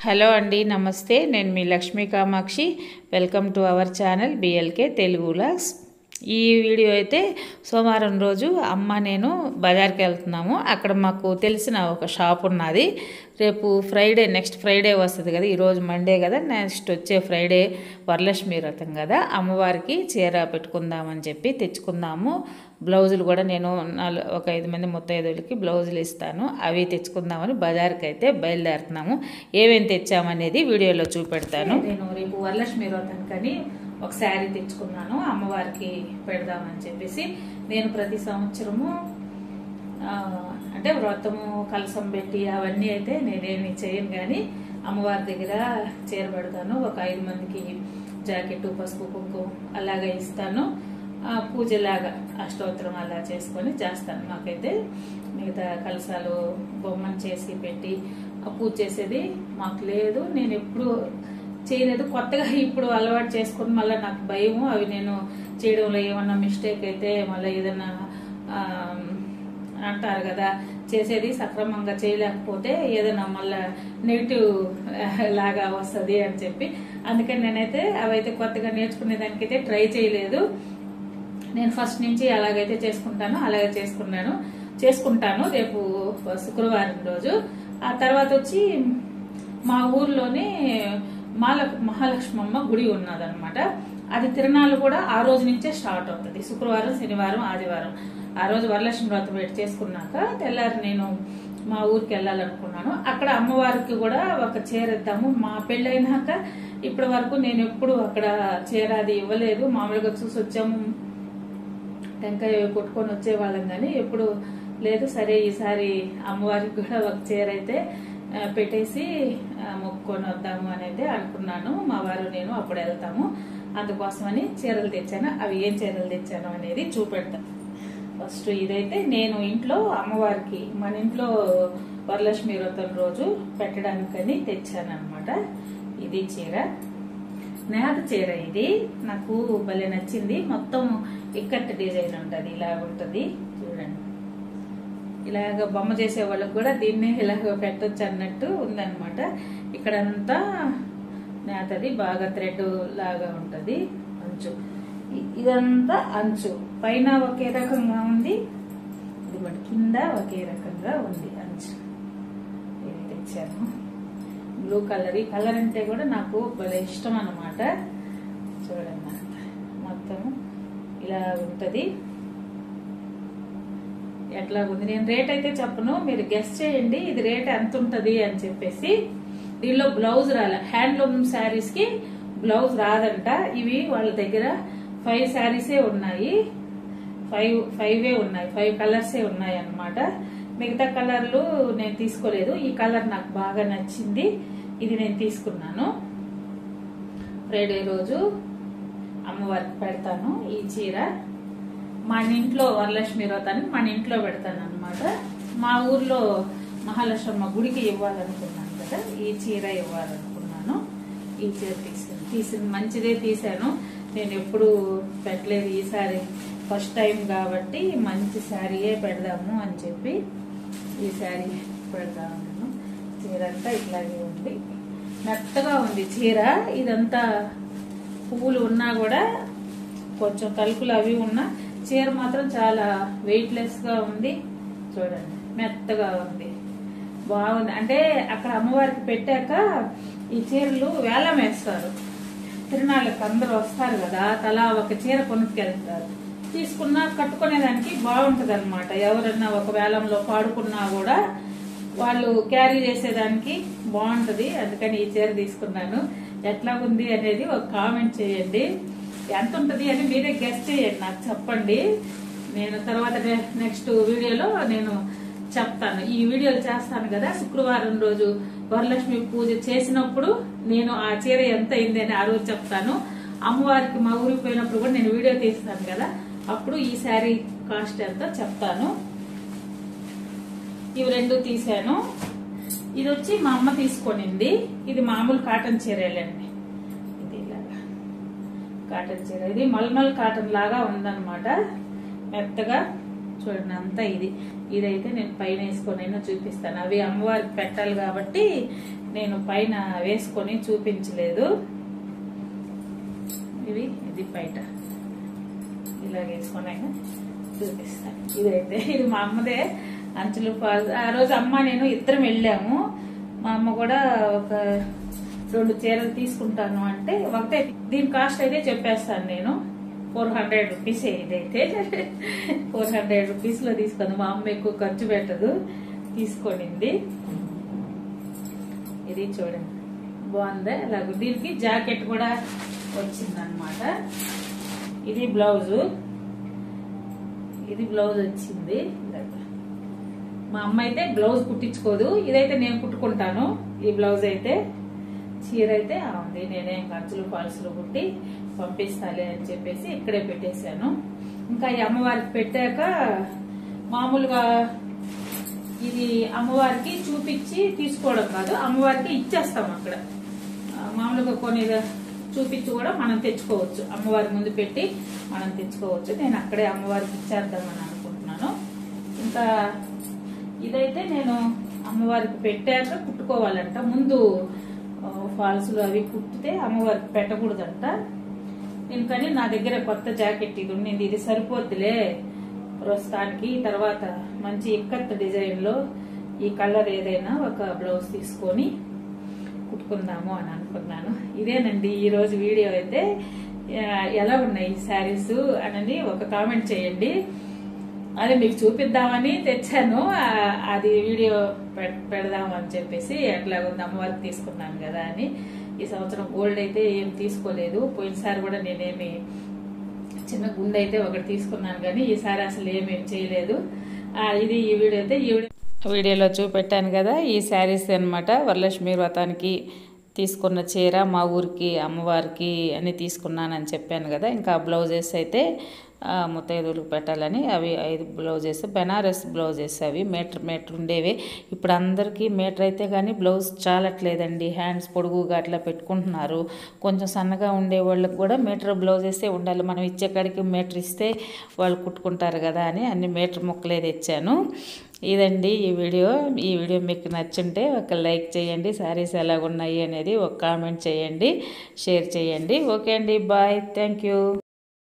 Hello అండి, నమస్తే. నేను మీ Lakshmi Kamakshi. Welcome to our channel BLK Telugu vlogs. ఈ వీడియో అయితే సోమవారం రోజు అమ్మ నేను బజార్కి వెళ్తున్నాము. అక్కడ మాకు తెలిసిన ఒక షాప్ ఉన్నది. రేపు ఫ్రైడే, నెక్స్ట్ ఫ్రైడే వస్తుంది కదా, ఈరోజు మండే కదా, నెక్స్ట్ వచ్చే ఫ్రైడే వరలక్ష్మి వ్రతం కదా, అమ్మవారికి చీర పెట్టుకుందామని చెప్పి తెచ్చుకుందాము. బ్లౌజులు కూడా నేను ఒక 5 మంది ముత్తైదులకి బ్లౌజులు ఇస్తాను, అవి తెచ్చుకుందామని బజార్కి అయితే బయలుదేరుతున్నాము. ఏమేమి తెచ్చామనేది వీడియోలో చూపెడతాను. నేను రేపు వరలక్ష్మి వ్రతానికని ఒక శారీ తెచ్చుకున్నాను, అమ్మవారికి పెడదామని చెప్పేసి. నేను ప్రతి సంవత్సరము అంటే వ్రతము కలసం పెట్టి అవన్నీ అయితే నేనేమి చేయను, కానీ అమ్మవారి దగ్గర చీర పెడతాను. ఒక 5 మందికి జాకెట్, పసుపు, కుంకుమ అలాగా ఇస్తాను. పూజలాగా అష్టోత్తరం అలా చేసుకొని చేస్తాను. మాకైతే మిగతా కలసాలు బొమ్మను చేసి పెట్టి పూజ చేసేది మాకు లేదు, నేను ఎప్పుడు చేయలేదు. కొత్తగా ఇప్పుడు అలవాటు చేసుకుని మళ్ళీ నాకు భయము, అవి నేను చేయడంలో ఏమన్నా మిస్టేక్ అయితే మళ్ళీ ఏదన్నా అంటారు కదా, చేసేది సక్రమంగా చేయలేకపోతే ఏదైనా మళ్ళీ నెగిటివ్ లాగా వస్తుంది అని చెప్పి, అందుకని నేనైతే అవైతే కొత్తగా నేర్చుకునే దానికైతే ట్రై చేయలేదు. నేను ఫస్ట్ నుంచి అలాగైతే అలాగే చేసుకుంటాను. రేపు శుక్రవారం రోజు. ఆ తర్వాత వచ్చి మా ఊర్లోనే మహాలక్ష్మమ్మ గుడి ఉన్నదన్నమాట. అది తిరునాళ్ళు కూడా ఆ రోజు నుంచే స్టార్ట్ అవుతుంది. శుక్రవారం, శనివారం, ఆదివారం. ఆ రోజు వరలక్ష్మి వ్రతం పెట్టి చేసుకున్నాక తెల్లారి నేను మా ఊరికి వెళ్ళాలనుకున్నాను. అక్కడ అమ్మవారికి కూడా ఒక చీర ఇద్దాము. మా పెళ్ళైనాక ఇప్పటి వరకు నేను ఎప్పుడు అక్కడ చీర అది ఇవ్వలేదు. మామూలుగా చూసి వచ్చాము, టెంకాయ కొట్టుకొని వచ్చేవాళ్ళం, కానీ ఎప్పుడు లేదు. సరే, ఈసారి అమ్మవారికి కూడా ఒక చీర అయితే పెట్టేసి మొక్కుకొని వద్దాము అని అయితే అనుకున్నాను. మా వారు నేను అప్పుడు వెళ్తాము, అందుకోసమని చీరలు తెచ్చాను. అవి ఏం చీరలు తెచ్చాను అనేది చూపెడతాను. ఫస్ట్ ఇదైతే నేను ఇంట్లో అమ్మవారికి, మన ఇంట్లో వరలక్ష్మి వ్రతం రోజు పెట్టడానికని తెచ్చాను అనమాట. ఇది చీర, నేత చీర. ఇది నాకు భలే నచ్చింది. మొత్తం ఇక్కట్ డిజైన్ ఉంటుంది, ఇలా ఉంటుంది చూడండి. ఇలాగ బొమ్మ చేసే వాళ్ళకి కూడా దీన్ని ఇలాగ పెట్టొచ్చు అన్నట్టు ఉందన్నమాట. ఇక్కడంతా నేతది, బాగా థ్రెడ్ లాగా ఉంటది. అంచు ఇదంతా అంచు, పైన ఒకే రకంగా ఉంది, ఇది మరి కింద ఒకే రకంగా ఉంది అంచు. ఇది తెచ్చాను బ్లూ కలర్. ఈ కలర్ అంటే కూడా నాకు భలే ఇష్టం అన్నమాట. చూడండి, మొత్తం ఇలా ఉంటది. ఎట్లా ఉంది, నేను రేట్ అయితే చెప్పను, మీరు గెస్ చేయండి ఇది రేట్ ఎంత ఉంటది అని చెప్పేసి. దీనిలో బ్లౌజ్ రాలే, హ్యాండ్లూమ్ శారీస్ కి బ్లౌజ్ రాదంట. ఇవి వాళ్ళ దగ్గర 5 శారీసే ఉన్నాయి, 5 కలర్సే ఉన్నాయి అన్నమాట. మిగతా కలర్లు నేను తీసుకోలేదు. ఈ కలర్ నాకు బాగా నచ్చింది, ఇది నేను తీసుకున్నాను. ఫ్రైడే రోజు అమ్మవారికి పెడతాను ఈ చీర. మన ఇంట్లో వరలక్ష్మి వ్రతానికి మన ఇంట్లో పెడతాను అనమాట. మా ఊర్లో మహాలక్ష్మమ్మ గుడికి ఇవ్వాలనుకున్నాను కదా, ఈ చీర ఇవ్వాలనుకున్నాను. ఈ చీర తీసాను, మంచిదే తీసాను. నేను ఎప్పుడు పెట్టలేదు, ఈసారి ఫస్ట్ టైం కాబట్టి మంచి శారీయే పెడదాము అని చెప్పి ఈ శారీ పెడతాను. చీర అంతా ఇట్లాగే ఉంది, మెత్తగా ఉంది చీర. ఇదంతా పువ్వులు ఉన్నా కూడా కొంచెం తలుపులు అవి ఉన్నా చీర మాత్రం చాలా వెయిట్లెస్ గా ఉంది. చూడండి, మెత్తగా ఉంది, బాగుంది. అంటే అక్కడ అమ్మవారికి పెట్టాక ఈ చీరలు వేలం వేస్తారు. తిరునాళ్ళకి అందరూ వస్తారు కదా, తలా ఒక చీర కొనుక్కెళ్తారు. తీసుకున్నా కట్టుకునేదానికి బాగుంటది అనమాట. ఎవరన్నా ఒక వేలంలో పాడుకున్నా కూడా వాళ్ళు క్యారీ చేసేదానికి బాగుంటది. అందుకని ఈ చీర తీసుకున్నాను. ఎట్లా ఉంది అనేది ఒక కామెంట్ చేయండి. ఎంత ఉంటది అని మీరే గెస్ చేయండి, నాకు చెప్పండి. నేను తర్వాత నెక్స్ట్ వీడియోలో నేను చెప్తాను. ఈ వీడియోలు చేస్తాను కదా, శుక్రవారం రోజు వరలక్ష్మి పూజ చేసినప్పుడు నేను ఆ చీర ఎంత అయింది అని ఆ రోజు చెప్తాను. అమ్మవారికి మా ఊరికి పోయినప్పుడు కూడా నేను వీడియో తీస్తాను కదా, అప్పుడు ఈ శారీ కాస్ట్ ఎంతో చెప్తాను. ఇవి 2 తీసాను. ఇది వచ్చి మా అమ్మ తీసుకొనింది. ఇది మామూలు కాటన్ చీరలండి, ఇది ఇలాగా కాటన్ చీర. ఇది మల్మల్ కాటన్ లాగా ఉందన్నమాట, మెత్తగా. చూడండి అంతా ఇదైతే నేను పైన వేసుకొని చూపిస్తాను. అవి అమ్మవారికి పెట్టాలి కాబట్టి నేను పైన వేసుకొని చూపించలేదు. ఇది బయట ఇలా వేసుకొని చూపిస్తాను. ఇది మా అమ్మదే అంచులు ఫాల్స్. ఆ రోజు అమ్మ నేను ఇద్దరం వెళ్ళాము. మా అమ్మ కూడా ఒక 2 చీరలు తీసుకుంటాను అంటే ఒకటే. దీని కాస్ట్ అయితే చెప్పేస్తాను నేను. 400 రూపీస్. ఇదైతే 400 రూపీస్ లో తీసుకుంది. మా అమ్మ ఎక్కువ ఖర్చు పెట్టదు, తీసుకొనింది. ఇది చూడండి బాగుందా. అలాగే దీనికి జాకెట్ కూడా వచ్చిందనమాట. ఇది బ్లౌజు వచ్చింది. మా అమ్మ అయితే బ్లౌజ్ కుట్టించుకోదు, ఇదైతే నేను కుట్టుకుంటాను. ఈ బ్లౌజ్ అయితే చీర అయితే ఉంది. నేనే ఖర్చులు ఫాల్స్లు కుట్టి పంపిస్తాలే అని చెప్పేసి ఇక్కడే పెట్టేశాను. ఇంకా ఈ అమ్మవారికి పెట్టాక మామూలుగా ఇది అమ్మవారికి చూపించి తీసుకోవడం కాదు, అమ్మవారికి ఇచ్చేస్తాం అక్కడ. మామూలుగా కొన్ని చూపించి కూడా మనం తెచ్చుకోవచ్చు. అమ్మవారి ముందు పెట్టి మనం తెచ్చుకోవచ్చు. నేను అక్కడే అమ్మవారికి ఇచ్చేద్దామని అనుకుంటున్నాను. ఇంకా ఇదైతే నేను అమ్మవారికి పెట్టాక కుట్టుకోవాలంట. ముందు ఫాల్స్లు అవి కుట్టితే అమ్మవారికి పెట్టకూడదంట. ఎందుకని నా దగ్గర కొత్త జాకెట్ ఇది ఉండింది. ఇది సరిపోద్దిలే ప్రస్తుతానికి. తర్వాత మంచి ఇక్కత్ డిజైన్ లో ఈ కలర్ ఏదైనా ఒక బ్లౌజ్ తీసుకొని కుట్టుకుందాము అని అనుకున్నాను. ఇదేనండి ఈ రోజు వీడియో అయితే. ఎలా ఉన్నాయి ఈ శారీస్ అని ఒక కామెంట్ చేయండి. అది మీకు చూపిద్దామని తెచ్చాను. అది వీడియో పెడదామని చెప్పేసి ఎట్లా ఉంది అమ్మవారికి తీసుకున్నాను కదా అని. ఈ సంవత్సరం గోల్డ్ అయితే ఏం తీసుకోలేదు. పోయినసారి కూడా నేనేమి చిన్న గుండె అయితే ఒకటి తీసుకున్నాను కానీ ఈసారి అసలు ఏమేమి చేయలేదు. ఇది ఈ వీడియో అయితే వీడియోలో చూపెట్టాను కదా. ఈ శారీస్ అనమాట. వరలక్ష్మి వ్రతానికి తీసుకున్న చీర మా ఊరికి అమ్మవారికి అని తీసుకున్నానని చెప్పాను కదా. ఇంకా బ్లౌజెస్ అయితే ముత్తైదువులకు పెట్టాలని అవి 5 బ్లౌజెస్, బెనారస్ బ్లౌజెస్. అవి మీటర్ ఉండేవి. ఇప్పుడు అందరికీ మీటర్ అయితే కానీ బ్లౌజ్ చాలట్లేదండి. హ్యాండ్స్ పొడుగుగా అట్లా పెట్టుకుంటున్నారు. కొంచెం సన్నగా ఉండే వాళ్ళకి కూడా మీటర్ బ్లౌజెసే ఉండాలి. మనం ఇచ్చే కాడికి మీటర్ ఇస్తే వాళ్ళు కుట్టుకుంటారు కదా అని అన్ని మీటర్ ముక్కలే తెచ్చాను. ఇదండి ఈ వీడియో మీకు నచ్చుంటే ఒక లైక్ చేయండి. శారీస్ ఎలాగున్నాయి అనేది ఒక కామెంట్ చేయండి, షేర్ చేయండి. ఓకే అండి, బాయ్, థ్యాంక్ యూ.